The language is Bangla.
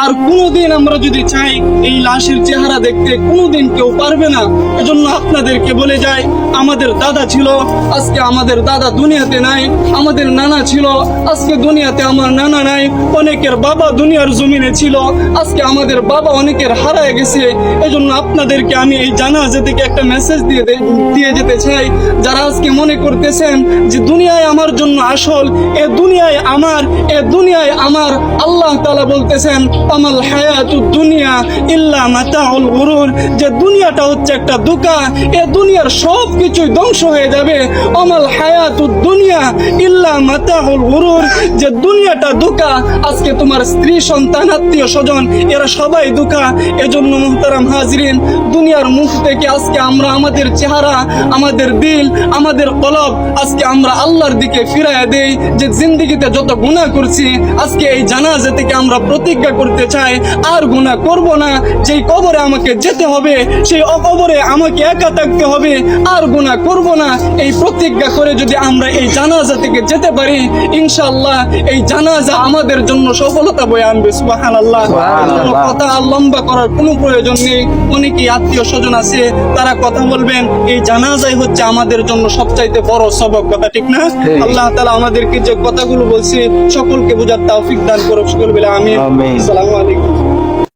আর কোনোদিন আমরা যদি চাই এই লাশের চেহারা দেখতে, কোনোদিন কেউ পারবে না। এজন্য আপনাদেরকে বলে যাই, আমাদের দাদা ছিল, আজকে আমাদের দাদা দুনিয়াতে নাই। আমাদের নানা ছিল, আজকে দুনিয়াতে আমার নানা নাই। অনেকের বাবা দুনিয়ার জমিনে ছিল, আজকে আমাদের বাবা অনেকের হারায় গেছে। এজন্য আপনাদেরকে আমি এই জানাজা থেকে একটা মেসেজ দিয়ে যেতে চাই। যারা আজকে মনে করতেছেন যে দুনিয়ায় আমার জন্য আসল, এ দুনিয়ায় আমার, আল্লাহ তাআলা বলতেছেন আমাল হায়াতুদ দুনিয়া ইল্লা মাতাউল গুরুর, যে দুনিয়াটা হচ্ছে একটা ধোঁকা, এ দুনিয়ার সব কিছুই ধ্বংস হয়ে যাবে। আমাল হায়াতুদ দুনিয়া ইল্লা মাতাউল গুরুর, যে দুনিয়াটা ধোঁকা। আজকে তোমার স্ত্রী, সন্তান, আত্মীয় স্বজন এরা সবাই ধোঁকা। এজন্য মুহতারাম হাজরিন, দুনিয়ার মুখ থেকে আজকে আমরা আমাদের চেহারা, আমাদের দিল, আমাদের কলব আজকে আমরা আল্লাহর দিকে ফিরাইয়া দেই। যে জিন্দেগিতে যত গুনাহ করছি, আজকে এই জানাজা থেকে আমরা প্রতিজ্ঞা করতে চাই আর গুনাহ করব না। যেই কবরে আমাকে যেতে হবে, সেই কবরে আমাকে একা থাকতে হবে, আর গুনাহ করব না। এই প্রতিজ্ঞা করে যদি আমরা এই জানাজা থেকে যেতে পারি, ইনশাআল্লাহ এই জানাজা আমাদের জন্য সফলতা বয়ে আনবে। সুবহানাল্লাহ। কথা লম্বা করার কোনো প্রয়োজন নেই। অনেকেই আত্মীয় স্বজন আছে, তারা কথা বলবেন। এই জানাজাই হচ্ছে আমাদের জন্য সবচাইতে বড় সবক, কথা ঠিক না? আল্লাহ তাআলা আমাদেরকে যে কথাগুলো বলছি সকলকে বোঝার তৌফিক দান করুক। সকল বলে আমিন। আসসালামু আলাইকুম।